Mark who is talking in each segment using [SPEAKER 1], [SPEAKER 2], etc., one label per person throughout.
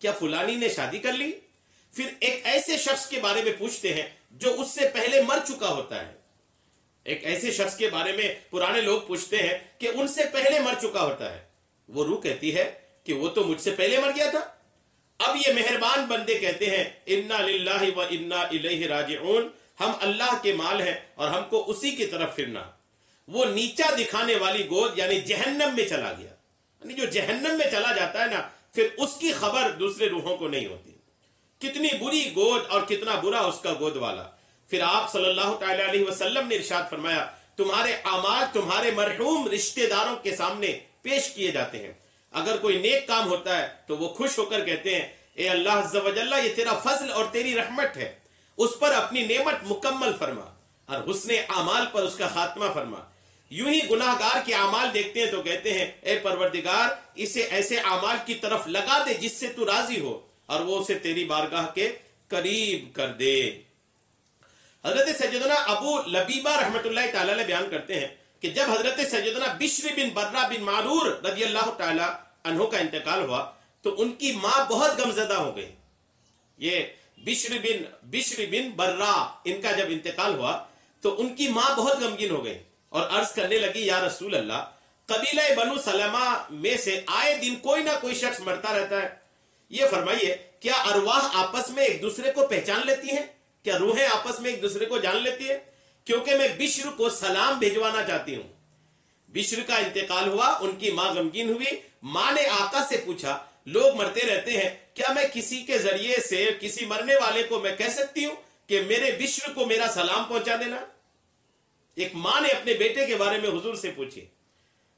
[SPEAKER 1] کیا فلانی نے شادی کر لی؟ پھر ایک ایسے شخص کے بارے میں پوچھتے ہیں جو اس سے پہلے مر چکا ہوتا ہے. ایک ایسے شخص کے بارے میں پرانے لوگ پوچھتے ہیں کہ ان سے پہلے مر چکا ہوتا ہے. وہ روح کہتی ہے کہ وہ تو مجھ سے پہلے مر گیا تھا. اب یہ مہربان بندے کہتے ہیں انا للہ و انا الیہ راجعون، ہم اللہ کے مال ہیں اور ہم کو اسی کی طرف پھرنا. وہ نیچا دکھانے والی گود یعنی جہنم میں چلا گیا. یعنی جو جہنم میں چلا جاتا ہے نا، پھر اس کی خبر دوسرے روحوں کو نہیں ہوتی. کتنی بری گود اور کتنا برا اس کا گود والا. پھر آپ صلی اللہ تعالی علیہ وسلم نے ارشاد فرمایا تمہارے اعمال تمہارے مرحوم رشتہ داروں کے سامنے پیش کیے جاتے ہیں. اگر کوئی نیک کام ہوتا ہے تو وہ خوش ہو کر کہتے ہیں اے اللہ عز و جل، یہ تیرا فضل اور تیری رحمت ہے، اس پر اپنی نعمت مکمل فرما اور حسن اعمال پر اس کا خاتمہ فرما. یوں ہی گناہگار کے اعمال دیکھتے ہیں تو کہتے ہیں اے پروردگار، اسے ایسے اعمال کی طرف لگا دے جس سے تو راضی ہو اور وہ اسے تیری بارگاہ کے قریب کر دے. حضرت سیدنا ابو لبیبہ رحمت اللہ تعالی علیہ بیان کرتے ہیں کہ جب حضرت سیدنا بشر بن برہ بن معرور رضی اللہ تعالی عنہ کا انتقال ہوا تو ان کی ماں بہت غمزدہ ہو گئی. یہ بشر بن برہ ان کا جب انتقال ہوا تو ان کی ماں بہت غمگین ہو گئی اور عرض کرنے لگی یا رسول اللہ، قبیلہ بنو سلمہ میں سے آئے دن کوئی نہ کوئی شخص مرتا رہتا ہے. یہ فرمائیے کیا ارواح آپس میں ایک دوسرے کو پہچان لیتی ہیں؟ کیا روحیں آپس میں ایک دوسرے کو جان لیتی ہیں؟ کیونکہ میں بشر کو سلام بھیجوانا چاہتی ہوں. بشر کا انتقال ہوا، ان کی ماں غمگین ہوئی. ماں نے آقا سے پوچھا لوگ مرتے رہتے ہیں، کیا میں کسی کے ذریعے سے کسی مرنے والے کو میں کہہ سکتی ہوں کہ میرے بشر کو میرا سلام پہنچا دینا؟ ایک ماں نے اپنے بیٹے کے بارے میں حضور سے پوچھی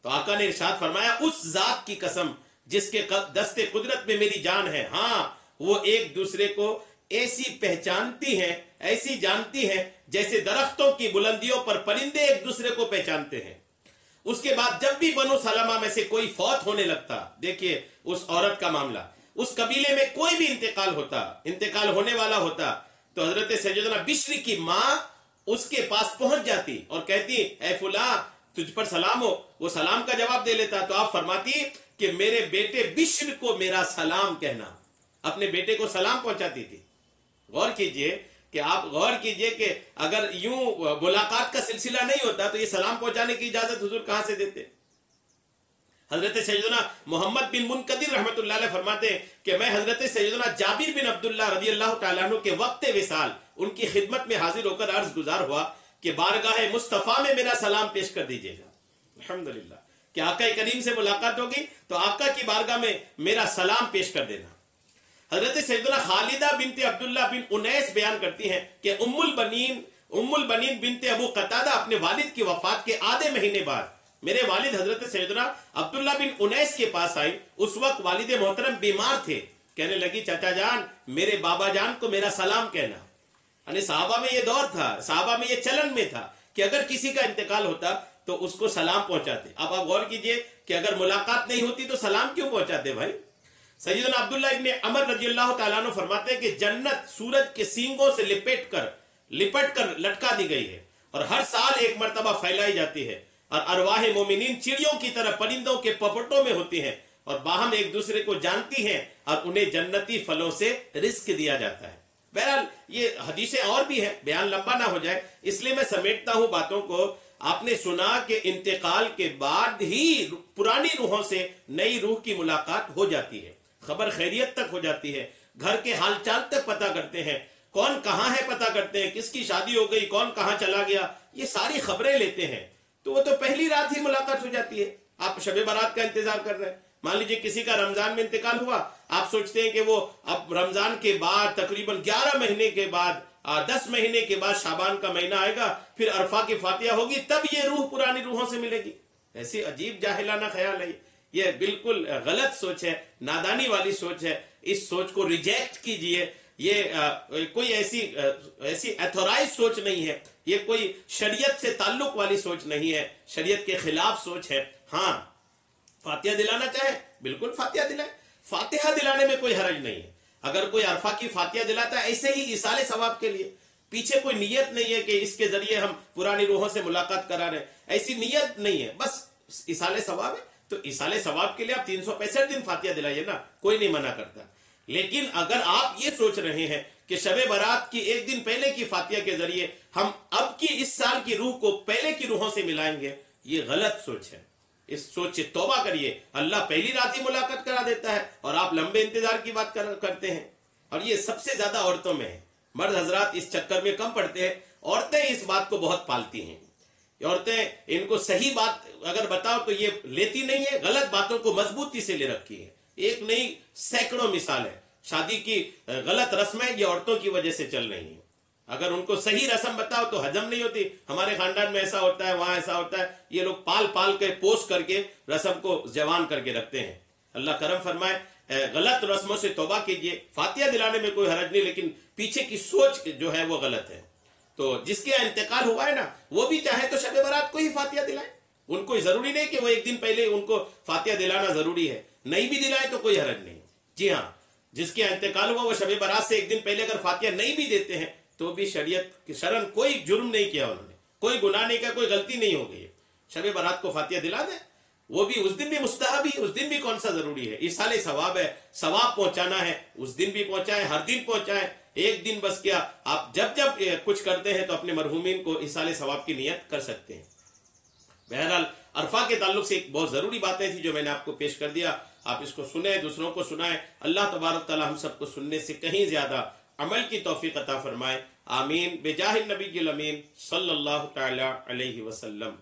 [SPEAKER 1] تو آقا نے ارشاد فرمایا اس ذات کی قسم جس کے دست قدرت میں میری جان ہے، ہاں وہ ایک دوسرے کو ایسی پہچانتی ہیں، ایسی جانتی ہیں جیسے درختوں کی بلندیوں پر پرندے ایک دوسرے کو پہچانتے ہیں. اس کے بعد جب بھی بنو سلمہ میں سے کوئی فوت ہونے لگتا، دیکھیے اس عورت کا معاملہ، اس قبیلے میں کوئی بھی انتقال ہونے والا ہوتا تو حضرت سیدنا بشر کی ماں اس کے پاس پہنچ جاتی اور کہتی اے فلاں تجھ پر سلام ہو. وہ سلام کا جواب دے لیتا تو آپ فرماتی کہ میرے بیٹے بشر کو میرا سلام کہنا. اپنے بیٹے کو سلام پہنچاتی تھی. غور کیجئے کہ اگر یوں ملاقات کا سلسلہ نہیں ہوتا تو یہ سلام پہنچانے کی اجازت حضور کہاں سے دیتے؟ حضرت سیدنا محمد بن منقدر رحمت اللہ علیہ فرماتے ہیں کہ میں حضرت سیدنا جابر بن عبداللہ رضی اللہ تعالیٰ عنہ کے وقت وصال ان کی خدمت میں حاضر ہو کر عرض گزار ہوا کہ بارگاہ مصطفیٰ میں میرا سلام پیش کر دیجیے گا. الحمدللہ کہ آقا کریم سے ملاقات ہوگی تو آقا کی بارگاہ میں میرا سلام پیش کر دینا. حضرت سیدنا خالدہ بنت عبداللہ بن انیس بیان کرتی ہیں کہ ام البنین بنت ابو قتادہ اپنے والد کی وفات کے آدھے مہینے بعد میرے والد حضرت سیدنا عبداللہ بن انیس کے پاس آئی. اس وقت والد محترم بیمار تھے. کہنے لگی چچا جان میرے بابا جان کو میرا سلام کہنا. یعنی صحابہ میں یہ دور تھا، صحابہ میں یہ چلن میں تھا کہ اگر کسی کا انتقال ہوتا تو اس کو سلام پہنچاتے. اب آپ غور کیجئے کہ اگر ملاقات نہیں ہوتی تو سلام کیوں پہنچاتے بھائی؟ سیدنا عبداللہ ابن عمر رضی اللہ تعالیٰ عنہ فرماتے ہیں کہ جنت سورج کے سینگوں سے لپٹ کر لٹکا دی گئی ہے اور ہر سال ایک مرتبہ پھیلائی جاتی ہے اور ارواح مومنین چڑیوں کی طرح پرندوں کے پپٹوں میں ہوتی ہیں اور باہم ایک دوسرے کو جانتی ہیں اور انہیں جنتی پھلوں سے رزق دیا جاتا ہے. بہرحال یہ حدیثیں اور بھی ہیں، بیان لمبا نہ ہو جائے اس لیے میں سمیٹتا ہوں باتوں کو. آپ نے سنا کہ انتقال کے بعد ہی پرانی روحوں سے نئی روح کی ملاقات ہو جاتی ہے، خبر خیریت تک ہو جاتی ہے، گھر کے حال چال تک پتہ کرتے ہیں، کون کہاں ہے پتہ کرتے ہیں، کس کی شادی ہو گئی، کون کہاں چلا گیا، یہ ساری خبریں لیتے ہیں. تو وہ تو پہلی رات ہی ملاقات ہو جاتی ہے. آپ شب برات کا انتظار کر رہے ہیں. مان لیجئے کسی کا رمضان میں انتقال ہوا، آپ سوچتے ہیں کہ وہ اب رمضان کے بعد تقریباً 11 مہینے کے بعد 10 مہینے کے بعد شعبان کا مہینہ آئے گا، پھر عرفہ کی فاتحہ ہوگی، تب یہ روح پرانی روحوں سے ملے گی. ایسی عجیب جاہلانہ خیال ہے. یہ بالکل غلط سوچ ہے، نادانی والی سوچ ہے. اس سوچ کو ریجیکٹ کیجئے. یہ کوئی ایسی ایتھورائز سوچ نہیں ہے، یہ کوئی شریعت سے تعلق والی سوچ نہیں ہے، شریعت کے خلاف سوچ ہے. ہاں فاتحہ دلانا چاہے بالکل فاتحہ دلائیں، فاتحہ دلانے میں کوئی حرج نہیں ہے. اگر کوئی عرفہ کی فاتحہ دلاتا ہے ایسے ہی ایصال ثواب کے لیے، پیچھے کوئی نیت نہیں ہے کہ اس کے ذریعے ہم پرانی روحوں سے ملاقات کرا رہے ہیں، ایسی نیت نہیں ہے، بس ایصال ثواب ہے. تو ایصال ثواب کے لیے آپ 365 دن فاتحہ دلائیے نا، کوئی نہیں منع کرتا. لیکن اگر آپ یہ سوچ رہے ہیں کہ شب برات کی ایک دن پہلے کی فاتحہ کے ذریعے ہم اب کی اس سال کی روح کو پہلے کی روحوں سے ملائیں گے، یہ غلط سوچ ہے. اس سوچ سے توبہ کریے. اللہ پہلی رات ہی ملاقات کرا دیتا ہے اور آپ لمبے انتظار کی بات کرتے ہیں. اور یہ سب سے زیادہ عورتوں میں ہے. مرد حضرات اس چکر میں کم پڑتے ہیں. عورتیں اس بات کو بہت پالتی ہیں. عورتیں ان کو صحیح بات اگر بتاؤ تو یہ لیتی نہیں ہے، غلط باتوں کو مضبوطی سے لے رکھی ہے. ایک نہیں سینکڑوں مثال ہے. شادی کی غلط رسمیں یہ عورتوں کی وجہ سے چل رہی ہیں. اگر ان کو صحیح رسم بتاؤ تو ہجم نہیں ہوتی. ہمارے خاندان میں ایسا ہوتا ہے، وہاں ایسا ہوتا ہے. یہ لوگ پال پال کے پوس کر کے رسم کو جوان کر کے رکھتے ہیں. اللہ کرم فرمائے. غلط رسموں سے توبہ کیجئے. فاتحہ دلانے میں کوئی حرج نہیں، لیکن پیچھے کی سوچ جو ہے وہ غلط ہے. تو جس کے انتقال ہوا ہے نا، وہ بھی چاہے تو شب برات کو ہی فاتحہ دلائیں. ان کو ضروری نہیں کہ وہ ایک دن پہلے ان کو فاتحہ دلانا ضروری ہے. نہیں بھی دلائے تو کوئی حرج نہیں. جی ہاں، جس کے انتقال ہوا وہ شب برات سے ایک دن پہلے اگر فاتحہ نہیں بھی دیتے ہیں تو بھی شریعت کی شرن کوئی جرم نہیں کیا، انہوں نے کوئی گناہ نہیں کیا، کوئی غلطی نہیں ہو گئی. شب برات کو فاتحہ دلا دیں. وہ بھی اس دن بھی مستحب ہی، اس دن بھی کون سا ضروری ہے. ایصال ثواب ہے، ثواب پہنچانا ہے. اس دن بھی پہنچائیں، ہر دن پہنچائیں. ایک دن بس کیا، آپ جب جب کچھ کرتے ہیں تو اپنے مرحومین کو ایصال ثواب کی نیت کر سکتے ہیں. بہرحال عرفہ کے تعلق سے ایک بہت ضروری باتیں تھی جو میں نے آپ کو پیش کر دیا. آپ اس کو سنیں، دوسروں کو سنائیں. اللہ تبارک تعالی ہم سب کو سننے سے کہیں زیادہ عمل کی توفیق عطا فرمائے. آمین بجاہ النبی الامین صلی اللہ تعالی علیہ وسلم.